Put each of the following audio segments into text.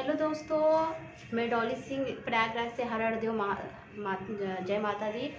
Hello दोस्तों, मैं डॉली सिंह प्रयागराज से हर हर देव जय माता दी।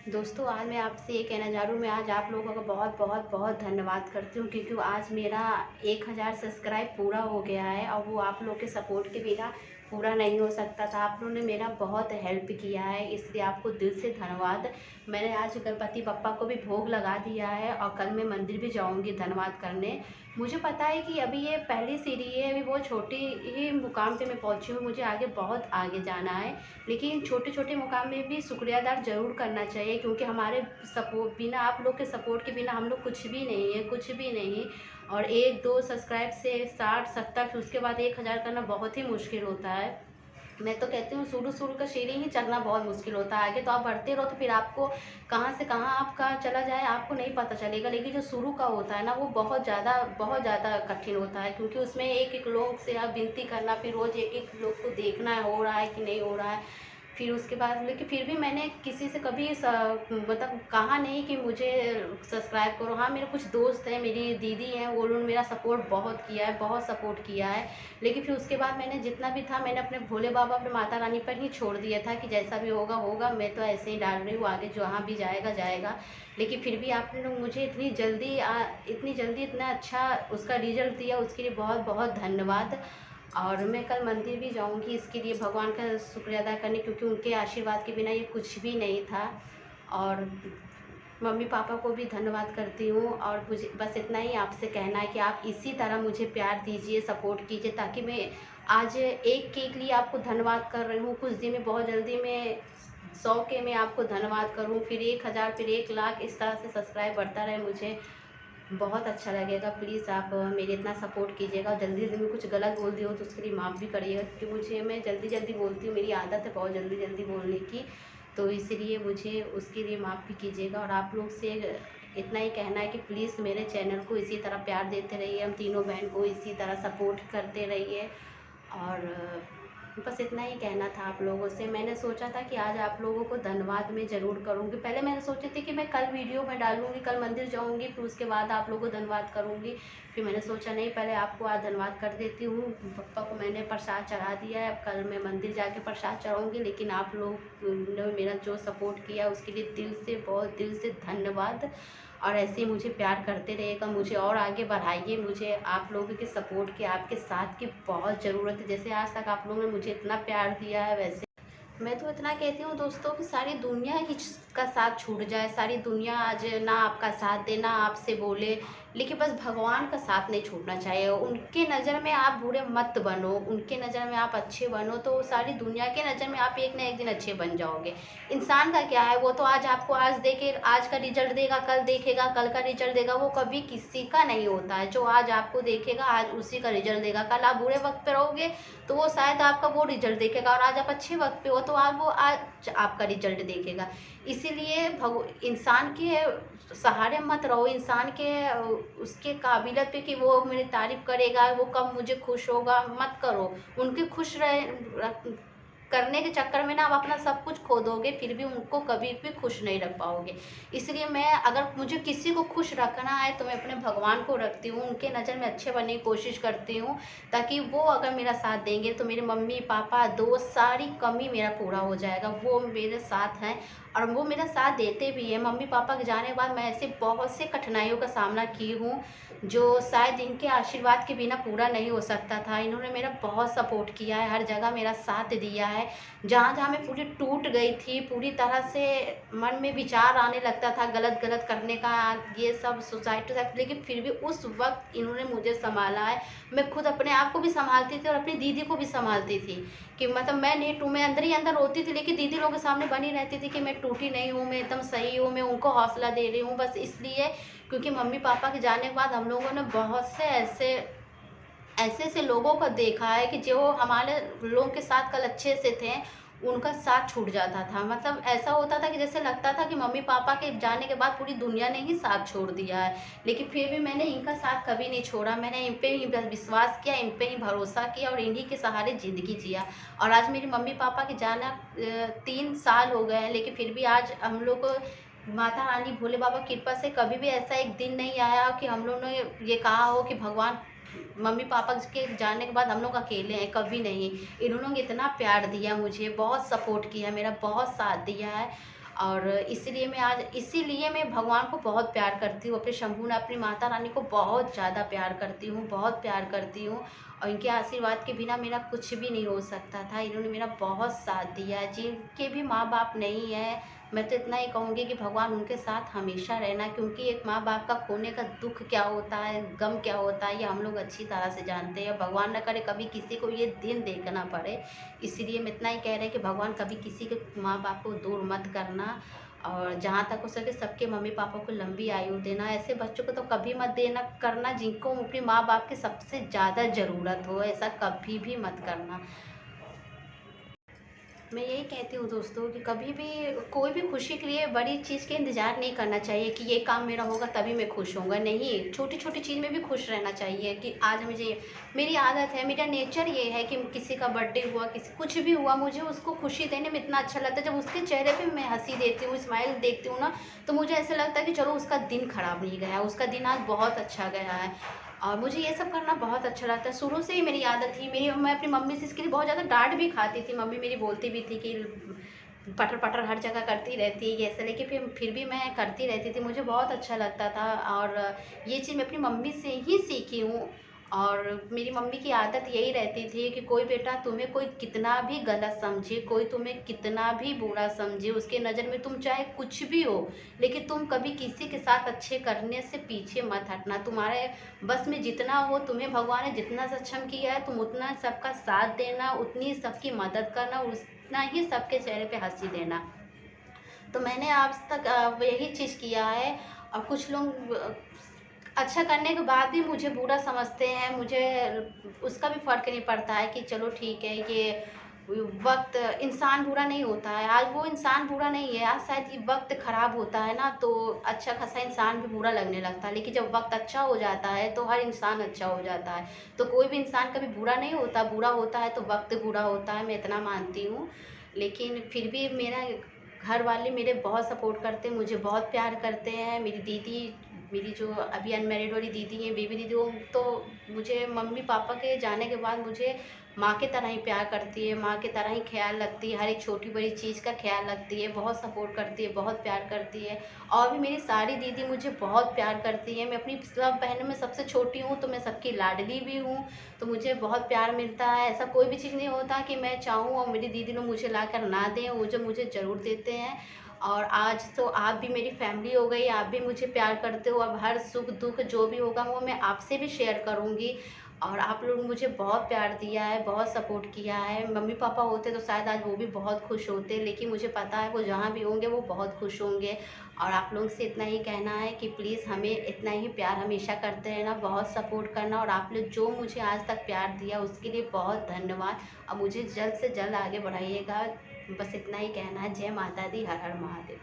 दोस्तों, आज मैं आपसे ये कहना चाह रही हूँ, मैं आज आप लोगों का बहुत बहुत बहुत धन्यवाद करती हूँ क्योंकि आज मेरा 1000 सब्सक्राइब पूरा हो गया है और वो आप लोग के सपोर्ट के बिना पूरा नहीं हो सकता था। आप लोगों ने मेरा बहुत हेल्प किया है, इसलिए आपको दिल से धन्यवाद। मैंने आज गणपति बप्पा को भी भोग लगा दिया है और कल मैं मंदिर भी जाऊँगी धन्यवाद करने। मुझे पता है कि अभी ये पहली सीढ़ी है, अभी बहुत छोटी ही मुकाम पे मैं पहुंची हूँ, मुझे आगे बहुत आगे जाना है। लेकिन छोटे छोटे मुकाम में भी शुक्रियादार ज़रूर करना चाहिए क्योंकि हमारे सपोर्ट बिना, आप लोग के सपोर्ट के बिना हम लोग कुछ भी नहीं है, कुछ भी नहीं। और 1-2 सब्सक्राइब से 60-70 उसके बाद 1000 करना बहुत ही मुश्किल होता है। मैं तो कहती हूँ शुरू शुरू का सीढ़ी ही चढ़ना बहुत मुश्किल होता है, आगे तो आप बढ़ते रहो तो फिर आपको कहाँ से कहाँ आपका चला जाए आपको नहीं पता चलेगा। लेकिन जो शुरू का होता है ना, वो बहुत ज़्यादा कठिन होता है क्योंकि उसमें एक एक लोग से आप विनती करना, फिर रोज़ एक एक लोग को देखना है हो रहा है कि नहीं हो रहा है। फिर उसके बाद लेकिन फिर भी मैंने किसी से कभी मतलब कहा नहीं कि मुझे सब्सक्राइब करो। हाँ, मेरे कुछ दोस्त हैं, मेरी दीदी हैं, वो लोग मेरा सपोर्ट बहुत किया है, बहुत सपोर्ट किया है। लेकिन फिर उसके बाद मैंने जितना भी था मैंने अपने भोले बाबा, अपने माता रानी पर ही छोड़ दिया था कि जैसा भी होगा होगा, मैं तो ऐसे ही डाल रही हूँ, आगे जहाँ भी जाएगा जाएगा। लेकिन फिर भी आपने लोग मुझे इतनी जल्दी इतना अच्छा उसका रिजल्ट दिया, उसके लिए बहुत बहुत धन्यवाद। और मैं कल मंदिर भी जाऊंगी इसके लिए भगवान का शुक्रिया अदा करने, क्योंकि उनके आशीर्वाद के बिना ये कुछ भी नहीं था। और मम्मी पापा को भी धन्यवाद करती हूँ और मुझे बस इतना ही आपसे कहना है कि आप इसी तरह मुझे प्यार दीजिए, सपोर्ट कीजिए, ताकि मैं आज एक के लिए आपको धन्यवाद कर रही हूँ, कुछ दिन में बहुत जल्दी मैं 100 के में आपको धन्यवाद करूँ, फिर 1000, फिर 1 लाख, इस तरह से सब्सक्राइब बढ़ता रहे, मुझे बहुत अच्छा लगेगा। प्लीज़ आप मेरे इतना सपोर्ट कीजिएगा और जल्दी जल्दी में कुछ गलत बोल दी हो तो उसके लिए माफ़ भी करिएगा क्योंकि मुझे, मैं जल्दी जल्दी बोलती हूँ, मेरी आदत है बहुत जल्दी जल्दी बोलने की, तो इसलिए मुझे उसके लिए माफ़ भी कीजिएगा। और आप लोग से इतना ही कहना है कि प्लीज़ मेरे चैनल को इसी तरह प्यार देते रहिए, हम तीनों बहन को इसी तरह सपोर्ट करते रहिए। और बस इतना ही कहना था आप लोगों से। मैंने सोचा था कि आज आप लोगों को धन्यवाद मैं ज़रूर करूँगी। पहले मैंने सोची थी कि मैं कल वीडियो में डालूँगी, कल मंदिर जाऊँगी, फिर उसके बाद आप लोगों को धन्यवाद करूँगी। फिर मैंने सोचा नहीं, पहले आपको आज धन्यवाद कर देती हूँ। पप्पा को मैंने प्रसाद चढ़ा दिया है, अब कल मैं मंदिर जाके प्रसाद चढ़ाऊँगी। लेकिन आप लोग ने मेरा जो सपोर्ट किया उसके लिए दिल से, बहुत दिल से धन्यवाद। और ऐसे ही मुझे प्यार करते रहिएगा, मुझे और आगे बढ़ाइए, मुझे आप लोगों के सपोर्ट की, आपके साथ की बहुत ज़रूरत है। जैसे आज तक आप लोगों ने मुझे इतना प्यार दिया है, वैसे मैं तो इतना कहती हूँ दोस्तों कि सारी दुनिया ही का साथ छूट जाए, सारी दुनिया आज ना आपका साथ दे, ना आपसे बोले, लेकिन बस भगवान का साथ नहीं छूटना चाहिए। उनके नज़र में आप बुरे मत बनो, उनके नज़र में आप अच्छे बनो, तो सारी दुनिया के नज़र में आप एक ना एक दिन अच्छे बन जाओगे। इंसान का क्या है, वो तो आज आपको आज देखे, आज का रिजल्ट देगा, कल देखेगा, कल का रिजल्ट देगा, वो कभी किसी का नहीं होता है। जो आज आपको देखेगा आज उसी का रिजल्ट देगा। कल आप बुरे वक्त पे रहोगे तो वो शायद आपका वो रिजल्ट देखेगा, और आज आप अच्छे वक्त पे हो तो आप वो आज आपका रिजल्ट देखेगा। इसीलिए इंसान के सहारे मत रहो, इंसान के उसके काबिलियत पे कि वो मेरी तारीफ करेगा, वो कब मुझे खुश होगा, मत करो। उनके खुश रहे करने के चक्कर में ना आप अपना सब कुछ खो दोगे, फिर भी उनको कभी भी खुश नहीं रख पाओगे। इसलिए मैं, अगर मुझे किसी को खुश रखना है तो मैं अपने भगवान को रखती हूँ, उनके नज़र में अच्छे बनने की कोशिश करती हूँ, ताकि वो अगर मेरा साथ देंगे तो मेरे मम्मी पापा दोस्त सारी कमी मेरा पूरा हो जाएगा। वो मेरे साथ हैं और वो मेरा साथ देते भी हैं। मम्मी पापा के जाने के बाद मैं ऐसे बहुत से कठिनाइयों का सामना की हूँ जो शायद इनके आशीर्वाद के बिना पूरा नहीं हो सकता था। इन्होंने मेरा बहुत सपोर्ट किया है, हर जगह मेरा साथ दिया है। जहाँ जहाँ मैं पूरी टूट गई थी, पूरी तरह से मन में विचार आने लगता था गलत गलत करने का, ये सब सोसाइटी से, लेकिन फिर भी उस वक्त इन्होंने मुझे संभाला है। मैं खुद अपने आप को भी संभालती थी और अपनी दीदी को भी संभालती थी कि मतलब मैं नहीं टूट, मैं अंदर ही अंदर रोती थी, लेकिन दीदी लोगों के सामने बनी रहती थी कि मैं टूटी नहीं हूँ, मैं एकदम सही हूँ, मैं उनको हौसला दे रही हूँ। बस इसलिए क्योंकि मम्मी पापा के जाने के बाद हम लोगों ने बहुत से ऐसे ऐसे ऐसे लोगों को देखा है कि जो हमारे लोगों के साथ कल अच्छे से थे, उनका साथ छूट जाता था। मतलब ऐसा होता था कि जैसे लगता था कि मम्मी पापा के जाने के बाद पूरी दुनिया ने ही साथ छोड़ दिया है, लेकिन फिर भी मैंने इनका साथ कभी नहीं छोड़ा। मैंने इन पे ही विश्वास किया, इन पे ही भरोसा किया और इन्हीं के सहारे ज़िंदगी जिया। और आज मेरी मम्मी पापा के जाना 3 साल हो गए हैं, लेकिन फिर भी आज हम लोग माता रानी भोले बाबा की कृपा से कभी भी ऐसा एक दिन नहीं आया कि हम लोगों ने ये कहा हो कि भगवान मम्मी पापा के जाने के बाद हम लोग अकेले हैं, कभी नहीं। इन्होंने इतना प्यार दिया मुझे, बहुत सपोर्ट किया, मेरा बहुत साथ दिया है। और इसीलिए मैं भगवान को बहुत प्यार करती हूँ, अपने शंभूनाथ, अपनी माता रानी को बहुत ज़्यादा प्यार करती हूँ, बहुत प्यार करती हूँ। और इनके आशीर्वाद के बिना मेरा कुछ भी नहीं हो सकता था। इन्होंने मेरा बहुत साथ दिया है। जिनके भी माँ बाप नहीं है, मैं तो इतना ही कहूँगी कि भगवान उनके साथ हमेशा रहना, क्योंकि एक माँ बाप का खोने का दुख क्या होता है, गम क्या होता है, ये हम लोग अच्छी तरह से जानते हैं। भगवान न करे कभी किसी को ये दिन देखना पड़े। इसीलिए मैं इतना ही कह रहे हैं कि भगवान कभी किसी के माँ बाप को दूर मत करना, और जहाँ तक हो सके सबके मम्मी पापा को लंबी आयु देना। ऐसे बच्चों को तो कभी मत देना करना जिनको अपने माँ बाप की सबसे ज़्यादा ज़रूरत हो, ऐसा कभी भी मत करना। मैं यही कहती हूँ दोस्तों कि कभी भी कोई भी खुशी के लिए बड़ी चीज़ के इंतज़ार नहीं करना चाहिए कि ये काम मेरा होगा तभी मैं खुश होऊंगा। नहीं, छोटी छोटी चीज़ में भी खुश रहना चाहिए कि आज मुझे, मेरी आदत है, मेरा नेचर ये है कि किसी का बर्थडे हुआ, किसी कुछ भी हुआ, मुझे उसको खुशी देने में इतना अच्छा लगता है। जब उसके चेहरे पे मैं हंसी देती हूँ, स्माइल देखती हूँ ना, तो मुझे ऐसा लगता है कि चलो उसका दिन खराब नहीं गया, उसका दिन आज बहुत अच्छा गया है। और मुझे ये सब करना बहुत अच्छा लगता है, शुरू से ही मेरी आदत थी। मैं अपनी मम्मी से इसके लिए बहुत ज़्यादा डांट भी खाती थी। मम्मी मेरी बोलती भी थी कि पटर पटर हर जगह करती रहती है ऐसा, लेकिन फिर भी मैं करती रहती थी, मुझे बहुत अच्छा लगता था। और ये चीज़ मैं अपनी मम्मी से ही सीखी हूँ। और मेरी मम्मी की आदत यही रहती थी कि कोई बेटा तुम्हें कोई कितना भी गलत समझे, कोई तुम्हें कितना भी बुरा समझे, उसके नज़र में तुम चाहे कुछ भी हो, लेकिन तुम कभी किसी के साथ अच्छे करने से पीछे मत हटना। तुम्हारे बस में जितना हो, तुम्हें भगवान ने जितना सक्षम किया है, तुम उतना सबका साथ देना, उतनी सबकी मदद करना, उतना ही सबके चेहरे पे हंसी देना। तो मैंने आज तक यही चीज़ किया है। और कुछ लोग अच्छा करने के बाद भी मुझे बुरा समझते हैं, मुझे उसका भी फ़र्क नहीं पड़ता है कि चलो ठीक है, ये वक्त, इंसान बुरा नहीं होता है। आज वो इंसान बुरा नहीं है, आज शायद ये वक्त ख़राब होता है ना, तो अच्छा खासा इंसान भी बुरा लगने लगता है। लेकिन जब वक्त अच्छा हो जाता है तो हर इंसान अच्छा हो जाता है। तो कोई भी इंसान कभी बुरा नहीं होता, बुरा होता है तो वक्त बुरा होता है, मैं इतना मानती हूँ। लेकिन फिर भी मेरा घर वाले मेरे बहुत सपोर्ट करते हैं, मुझे बहुत प्यार करते हैं। मेरी दीदी, मेरी जो अभी अनमैरिड वाली दीदी है, बेबी दीदी, वो तो मुझे मम्मी पापा के जाने के बाद मुझे माँ की तरह ही प्यार करती है, माँ की तरह ही ख्याल रखती है, हर एक छोटी बड़ी चीज़ का ख्याल रखती है, बहुत सपोर्ट करती है, बहुत प्यार करती है। और भी मेरी सारी दीदी मुझे बहुत प्यार करती है। मैं अपनी सब बहनों में सबसे छोटी हूँ, तो मैं सबकी लाडली भी हूँ, तो मुझे बहुत प्यार मिलता है। ऐसा कोई भी चीज़ नहीं होता कि मैं चाहूँ और मेरी दीदी लोग मुझे ला कर ना दें, वो जो मुझे ज़रूर देते हैं। और आज तो आप भी मेरी फैमिली हो गई, आप भी मुझे प्यार करते हो। अब हर सुख दुख जो भी होगा वो मैं आपसे भी शेयर करूँगी। और आप लोग मुझे बहुत प्यार दिया है, बहुत सपोर्ट किया है। मम्मी पापा होते तो शायद आज वो भी बहुत खुश होते, लेकिन मुझे पता है वो जहाँ भी होंगे वो बहुत खुश होंगे। और आप लोग से इतना ही कहना है कि प्लीज़ हमें इतना ही प्यार हमेशा करते रहना, बहुत सपोर्ट करना। और आप लोग जो मुझे आज तक प्यार दिया उसके लिए बहुत धन्यवाद। और मुझे जल्द से जल्द आगे बढ़ाइएगा, बस इतना ही कहना है। जय माता दी, हर हर महादेव।